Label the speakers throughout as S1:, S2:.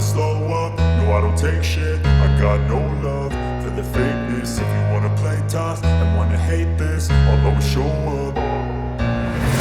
S1: slow up, no I don't take shit. I got no love for the fakeness. If you wanna play tough and wanna hate this, I'll always show up.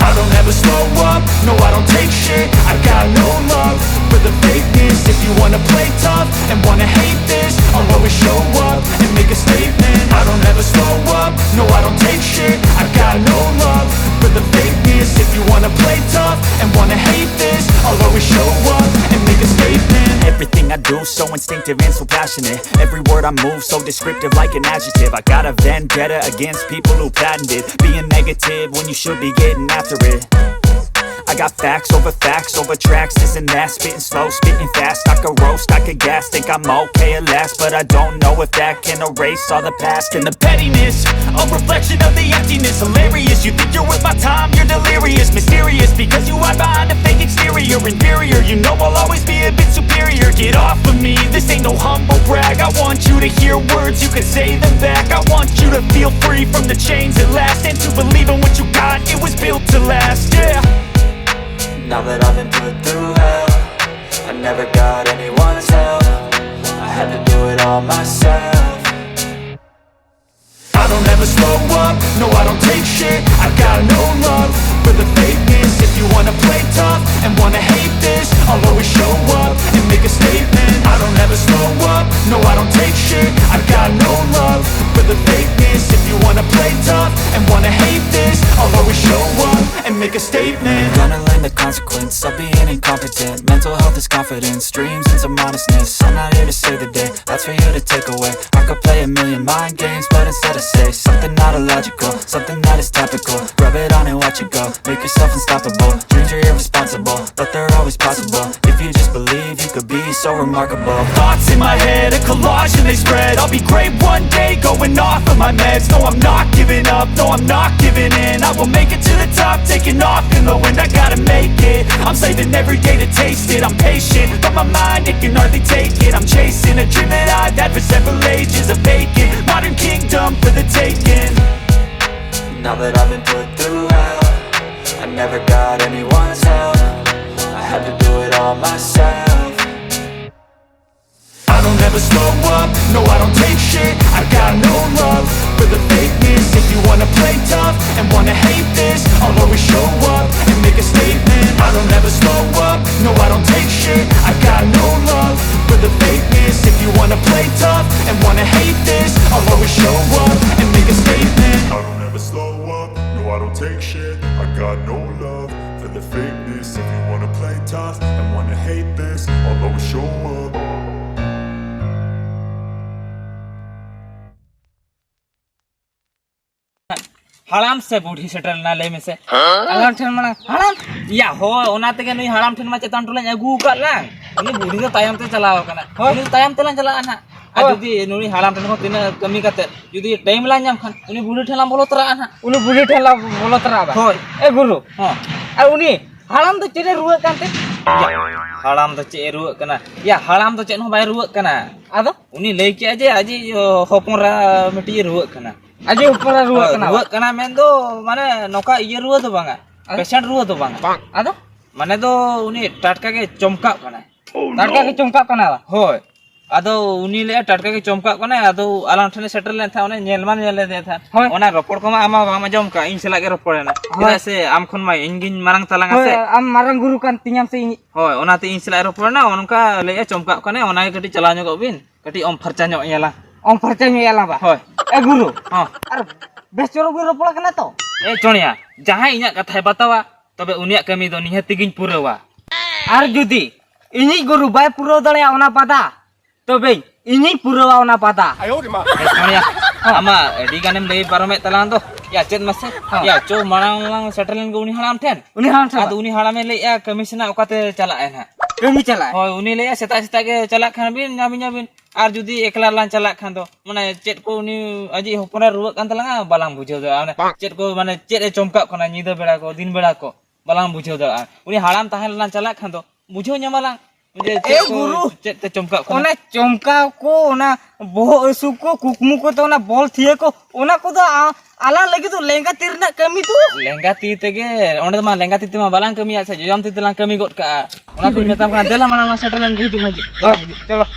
S1: I don't ever slow up, no I don't take shit. I got no love for the fakeness. If you wanna play tough and wanna hate this, I'll always show up and make a statement. I don't ever slow up, no I don't take shit. I got no love for the fakeness. If you wanna play tough and wanna hate this, I'll always show up and make a statement.
S2: Everything I do so instinctive and so passionate. Every word I move so descriptive like an adjective. I got a vendetta against people who patented being negative when you should be getting after it. I got facts over tracks, this and that. Spitting slow, spitting fast. I could roast, I could gas. Think I'm okay at last, but I don't know if that can erase all the past. And the pettiness, a reflection of the emptiness. Hilarious, you think you're worth my time, you're delirious. Mysterious, because you hide behind a fake exterior. Inferior, you know I'll always be a bit superior. Get off of me, this ain't no humble brag. I want you to hear words, you can say them back. I want you to feel free from the chains at last, and to believe in what you got, it was built to last, yeah.
S3: Now that I've been put through hell, I never got anyone's help. I had to do it all myself.
S1: I don't ever slow up, no I don't take shit. I got no love for the fakeness. If you wanna play tough and wanna hate this, I'll always show up and make a statement. I don't ever slow up, no I don't take shit. I got no love for the fakeness. If you wanna play tough and wanna hate this, I'll always show up and make a statement.
S3: Gonna learn the consequence of being incompetent. Mental health is confidence, dreams and some honestness. I'm not here to save the day, that's for you to take away. I could play a million mind games, but instead I say something not illogical, something that is topical. Rub it on and watch it go, make yourself unstoppable. Dreams are irresponsible, but they're always possible. If you just believe, you could be so remarkable.
S1: Thoughts in my head, a collage and they spread. I'll be great one day, going off of my meds. No, I'm not giving up, no, I'm not giving in. I will make it to the top, taking off in the wind. I gotta make it, I'm saving every day to taste it. I'm patient, but my mind, it can hardly take it. I'm chasing a dream that I've had for several ages. A vacant, modern kingdom for the taking.
S3: Now that I've been put through hell, I never got anyone's help. I had to do it all myself.
S1: I don't ever slow up, no I don't take shit. I got no love for the fakeness. If you wanna play tough and wanna hate this, I'll always show up and make a statement. I don't ever slow up, no I don't take shit. I got no love for the fakeness. If you wanna play tough and wanna hate this, I'll always show up and make a statement. I don't ever slow up, no I don't take shit. I got no love for the fakeness. If you wanna play tough and wanna hate this, I'll always show up.
S4: हड़ाम से बूढ़ी settle ना ले में से हड़ाम ठन मना हड़ाम या हो ओना ते के नुई हड़ाम ठन मा चेतान टोला अगू का लांग उनी बूढ़ी तो तायम ते चलाओ कना उनी तायम ते ला चला ना आ जुदी नुई हड़ाम ठन को तिना कमी काते जुदी टाइम ला न्याम खान उनी बूढ़ी ठन ला बोलो तरा ना उनी बूढ़ी ठन ला बोलो तरा बा होय ए गुरु हां आ उनी हड़ाम तो चेरे रुवा कांते हड़ाम तो चे रुवा कना या हड़ाम तो चेन हो बाय रुवा कना आदो उनी लई के अजे अजी होपोरा मिटी रुवा कना अजे ऊपर रुवा कना मेन दो माने नोका इये रुवा तो बांगा पेशेंट रुवा तो बांगा आदो माने दो उनी टटका के चमका कना टटका के चमका कना होय आदो उनी ले टटका के चमका कना आदो आलाम ठने सेटल ले था ओने नेलमान नेले दे था ओना रपड़ को आमा बामा जमका इन सेला के रपड़ ना होय से आम खन मा इंगिन मारंग तलांगा से आम मारंग गुरु कान तियाम से होय ओना ते इन सेला रपड़ ना ओनका ले चमका कने ओना के कटी चला नो बिन कटी ओम खर्चा नो येला ओम खर्चा नो येला बा होय ए गुरु हां अरे बेचोरो गुरु रपड़ कना तो ए चोनिया जहां इना कथा बतावा तबे उनिया कमी दो निहति गिन पुरवा आर जुदी इनी गुरु बाय पुरो दड़े ओना पादा तबे इनी पुरवा ओना पादा आयो रे मा चोनिया आमा एडी गानेम लई पारमे तलान दो या चेद मसे या चो मांग मांग सेटलन गो उनी हलाम ठेन आदो उनी हलामे ले या कमिशना ओकाते चला है ना कमी चला होय उनी ले सेता सेता के चला खान बिन नाबिन आर जुदी एकला लान चला खान दो माने चेद को उनी अजी होपरा रुवा कान तलांगा बालांग बुझो दो माने चेद को माने चेद ए चमका कोना निदा बेड़ा को दिन बेड़ा को बालांग बुझो दो उनी हलाम ताहेन लान चला खान दो बुझो न्यामाला मुझे ए गुरु चेद ते चमका को ओना चमका को ओना बोह असु को कुकमु को तो ओना बोल थिए को ओना को दो
S5: Alang lagi tu lengka tirna kami tu.
S4: Lengga ti tege onde mah lengga ti mah balang kami asa jam ti telang kami got ka. Ona tu metam kana dela mana setelan gitu haji. Chalo.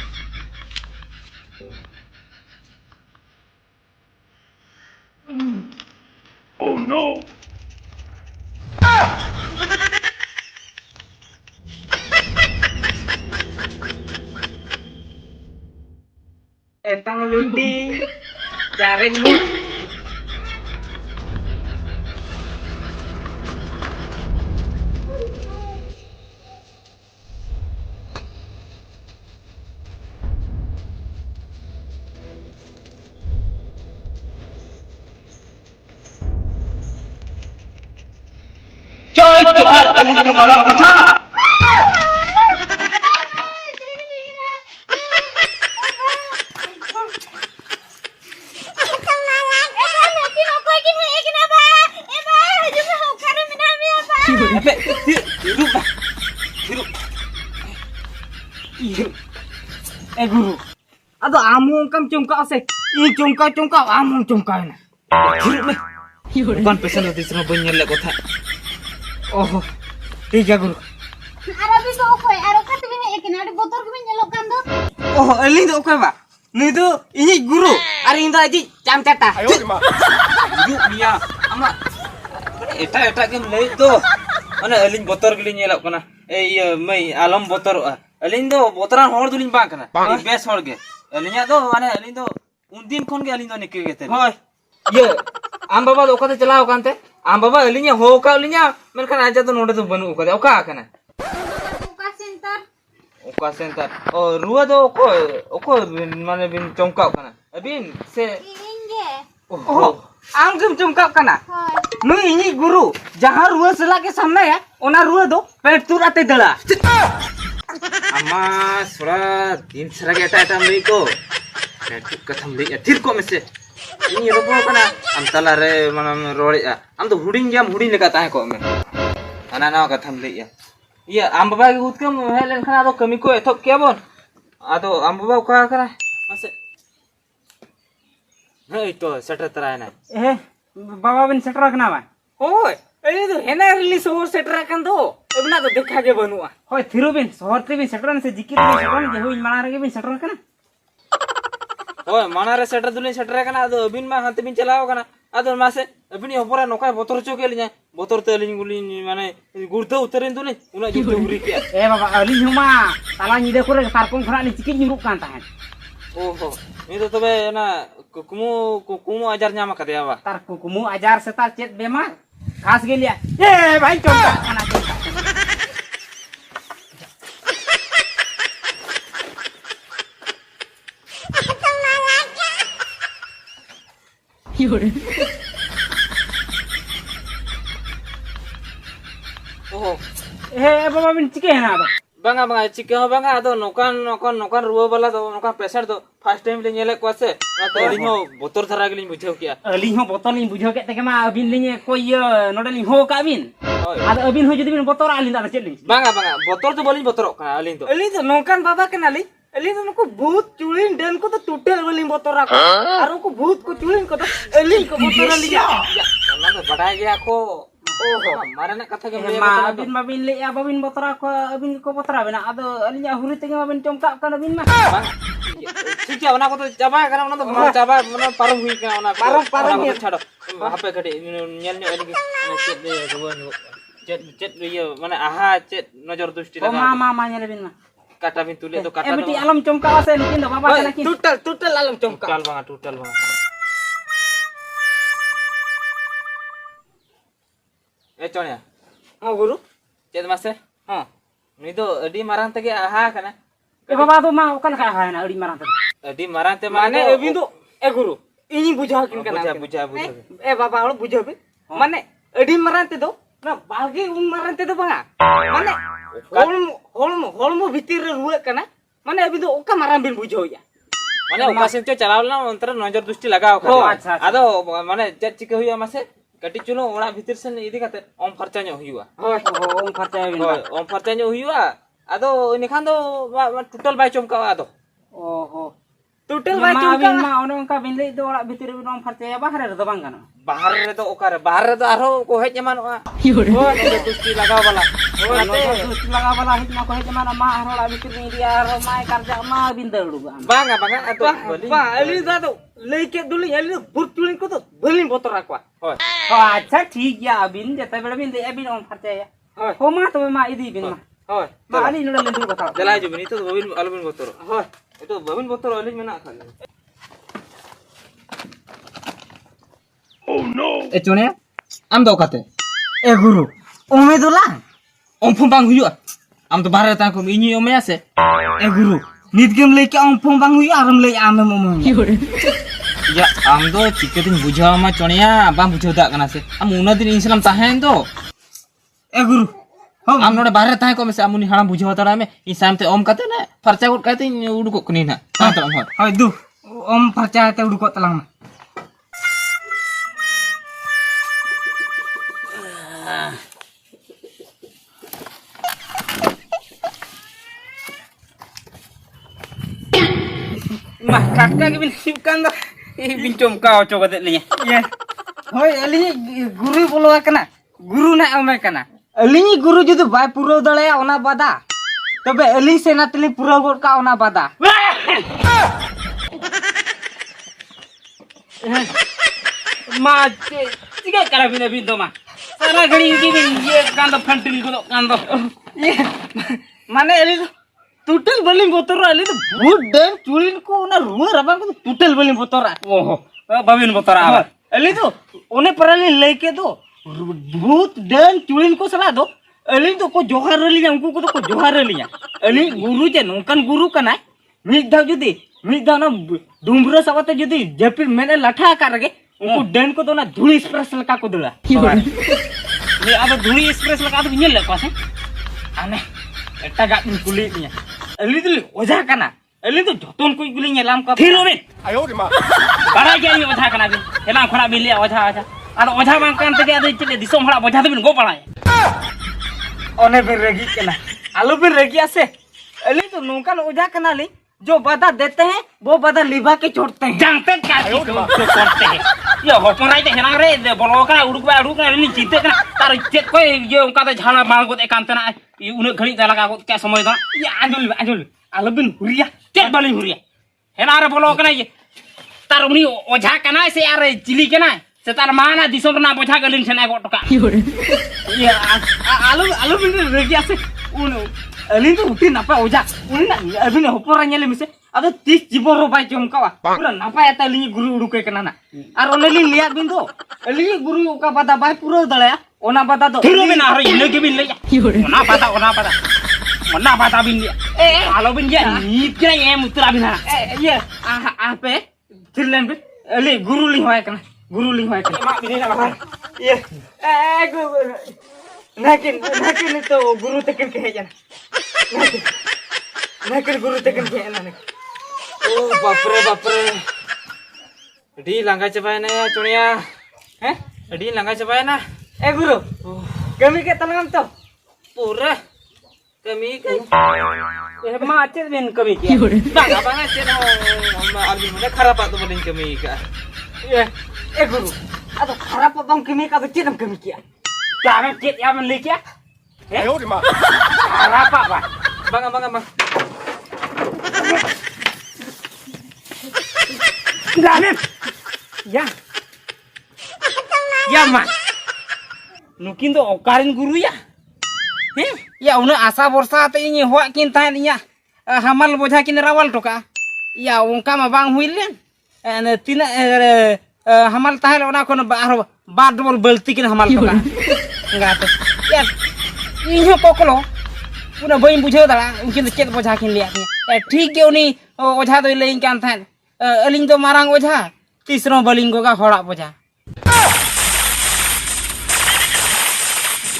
S1: Oh no!
S5: Entang luti. Jaring lu.
S4: Hidup bah. Hidup. Guru.
S5: Aduh amung kam cungkau se. Ini cungkau amung cungkau na.
S4: Hidup meh. Bukan pesan di sana banyak lek kota. Oh. Tiga guru.
S6: Arabi to okoy aro khat bini ekin adi botor gibi nyelok kan do.
S5: Oh, eling tu oke ba? Ni tu ini guru. Ari inda aji jam cata.
S4: Hidup dia. Ama. Eta ke lei tu. Ana alin botor gili nyelok kana. Iya mai alam botor. Alin do botoran hor dulin bang kana. Bes hor ge. Alinya do ana alin do undin khon ge alin do nikki ge te.
S5: Hoi. Ye, am baba oka te chalao kan te. Am baba elinya ho ka elinya menkan aja tu node tu banu oka oka kana.
S6: Buka center.
S5: Oka center. Oh, ruwa do oko mane bin chongkau kana. Abin se
S6: Inge.
S5: oh. Anggem chongkau kana.
S6: Hoy.
S5: Nu ini guru. Jahan ruwa sela ke samne ya. Ona ruwa do pet tur ate dala.
S4: Amma sura din sarage eta mei ko. Pet katham lei athir ko mese. Ini robo kana am talare manam rori am to huding leka tahe ko me. Ana na katham lei ya.
S5: Iya, am baba ge utkam helen khana do kami ko ethok kya bon. Ado am baba ka kana.
S4: Mase. Hei to setter tara na.
S5: बाबा बिन setter रखना बा ओय ए तो हेना release हो shutter रखन दो एबना तो देखा के बनुआ होय थिरो बिन शहर ते बिन सेटर से जिकिर बिन सेटर जे होई माना रे बिन सेटर रखना
S4: ओय माना रे सेटर दुलिन सेटर kana ado abin ma hante bin chalao kana ado mase abin hopora nokai botor chokel nya botor te lin gulin mane gurdo uterin dulin una juto uri kya
S5: ए बाबा अली हुमा ताला निदे करे तारकों खरा नि chicken nyuruk kan tahan
S4: oho ini to tobe na kumu ajar nyama kadya ba
S5: तार कुकुमु अजार से तार चेत बेमार खास गेलिया ए भाई चोका खाना चोका
S4: oho
S5: ए बाबा बिन चिके है ना
S4: banga chike ho banga ado nokan ruwa bala do nokan pressure do first time le nyele ko ase na to ringo botor thara gelin bujhau kya
S5: Ali हो बोतल नि बुझो के तके मा अबिन लिने कोई नोडे नि हो का बिन आद अबिन हो जदि बिन बोतर आलिन दा चेत लिन
S4: banga botor to bolin botorok kana alin to
S5: Ali तो नौकान बाबा के नाली अली तो नको भूत चुड़ीन डेन को तो टूटल वाली बोतर रखा और को भूत को चुड़ीन को तो अली को बोतर लिया
S4: na to badai gya ko oho mare na katha ke
S5: मा अबिन मा बिन ले या बिन बोतर को अबिन को बोतर बिना आद अली या हुरी तके मा बिन चमका का बिन मा
S4: ठीक है ona ko to chaba kana ona to chaba ona param hui kana ona param ni chado hape kade nyel nyel ali chet de gobo chet ye mane aha chet nojor dusti
S5: O
S4: laga
S5: मा nyele बिन मा
S4: kata bin tule to kata
S5: ए बेटी आलम चमका से लेकिन दो बाबा के लेकिन टूटल आलम चमका
S4: total banga e chonya
S5: हां गुरु
S4: chet mase
S5: हां
S4: ni do adi marang tege aha kana
S5: ए बाबा तो मा ओकन का है ना अड़ी मारन
S4: adi marang te
S5: माने अबिन तो ए गुरु इनी बुझा किन का
S4: buja
S5: ए बाबा हळ बुझो बे माने अडी मारनते दो ना बागे उन मारनते दो बंगा माने होलमो भीतर रे रुए कना माने अबि दो ओका मारन बिन बुझो या
S4: mane oka sin cho chalao na ontar nojor dusti lagao
S5: Oh, acha, acha.
S4: ado mane chet chike huya mase kati chulo ona bhitir sen idi kate om kharcha nyo huyua
S5: होय ओम खर्चा बिन
S4: hoy om kharcha nyo huyua ado ini khan do total bai chomka ado
S5: ओहो total bye
S4: मा
S5: चुका
S4: अबिन मा ओने उनका बिन लई दो ओड़ा भितर बिन फरचाया बाहर रे दो बांग गानो
S5: बाहर रे तो ओकारे बाहर रे तो आरो को हेज एमानोआ हो तो कुश्ती लगाव वाला
S4: कुश्ती लगा वाला हित मा को हे जमाना मा हरोड़ा भितर में दिया आरो मा करजा मा बिन दड़ू
S5: बांगा तो बा अली दा तो लेके दुली अली बुरतुलिन को तो बलिन बोतरा को होय
S4: अच्छा ठीक गया अबिन जते बेले बिन दे अबिन ओम फरचाया
S5: होय
S4: हो मा तो मा इदी बिन मा
S5: होय
S4: मा अली नडा लेंदु बता
S5: जला जो बिन तो बबिन अलबिन बोतरो होय तो बबिन बोतरो अली मेना खाली
S4: ए चुने आम दो काते ए गुरु ओमे दोला ओम फम बांग हुयो आम तो बाहर ता को इनी ओमे आसे ए गुरु नित गेम लेके ओम फम बांग हुयो आरम ले आम मम या आम दो चिके दिन बुझावा मा चुनिया बांग बुझावता कना से आम उना दिन इंसलाम ताहेन तो ए गुरु हम नोडे बाहर ताहे को में से आमुनी हाड़ा बुझावता में इ सामते ओम काते ना फरचा उड काते उडको कनी ना ता तो होय दु ओम फरचा ते उडको तलांग मा kakak ke bin sibukan dah bin comkau coba dek linya ya hoi alinya guru bolo kana guru na ame kana alinya guru judu bai purau dalaya ona bada tobe ali sena tili purau god ka ona bada ma tiga kara bina bin do ma sara gadi ki bin ye kando fantil ko kando mane ali total बलिंग बोतरा ले तो भूत done चुलिन को ना रुआ रबा को total बलिंग बोतरा ओहो बाबिन बोतरा अली तो ओने परले लेके दो भूत डन चुलिन को सला दो अली तो को जोहार रलिया उनको को तो को जोहार रलिया अली गुरु जे नोकन गुरु कना मिद दा ना डुमरा सवते जुदी जपिर मैंने लठा करगे उनको डन को तो ना धूली एक्सप्रेस लका को दला ये अब धूली एक्सप्रेस लका तो ᱧᱮᱞ ᱞᱮᱠᱚ ᱥᱮ आने एटागा कुली निया अली तो ओझा कना अली तो जतन कोई गुली नेलाम का फिर ओबे आयो रे मा बारा के नि ओझा कना बिन हेला खड़ा बिन लिया ओझा आरो ओझा मान कान तके आदि चले दिसोम हड़ा ओझा बिन गो पड़ाय ओने बिन रेगी कना आलू बिन रेगी आसे अली तो नोकान ओझा कना ली जो बाधा देते हैं वो बाधा लिभा के छोड़ते हैं जानते क्या जो करते हैं ये होपराय ते हेना रे बोलो का उड़ुक नी चिते कना तार चेत कोई ये उनका तो झाना मार को एकांतना ये उन घड़ी लगा को क्या समय दा ये आंजुल आलबिन हुरिया चेत बाली हुरिया हेना रे बोलो कना ये तार उनी ओझा कना से यार चिली कना से तार माना दिसम ना बोझा गलिन छना को टका ये आलबिन रेगिया से उन अलिन तो उठी नापा ओझा उनी ना अबिन होपरा नेले मिसे अदो 30 जीवन रो बाय चमकावा पूरा नापा एता लिनी गुरु उडुके कना ना आर ओनेली लिया बिन दो अली गुरु का बादा बाय पूरा दळया ओना बादा दो फिरो बिन आरो इने के बिन लेया ओना बादा बिन लिया ए आलो बिन जे नीत के ए मुत्रा बिन ये आपे थिरलेन बिन अली गुरु लि होय कना मा बिन ना ये ए गुरु नाकिन तो गुरु तकन के हेजन नाकिन गुरु तकन के ना ओ बापरे डी लांगा चबाय ना चुनिया हैं डी लांगा चबाय ना ए गुरु कमी के तलंगम तो पूरा कमी के ए मा चेत बिन कमी के बांगा चेत हम अभी मने खराब तो बलिन कमी का ए गुरु आ तो खराब बम कमी का चेत हम कमी किया क्या मैं चेत या मन ले क्या ए ओ मा खराब बा बांगा Dalam. Ya man. Nukin to okarin guru ya. Ya una asa borsa te ini hoa kin tahan inya. Hamal boja kin rawal toka. Ya ongka ma bang huilen. Tina hamal tahan ona kon bad bol balti kin hamal toka. Enggak tuh. Ya ini kokolo. Una bain bujau dala mungkin cek boja kin lihat ni. ठीक है उनी ओझा तो लेइन कान थान अलिंग तो मारांग ओझा तीसरो बलिंगो का होड़ा बोझा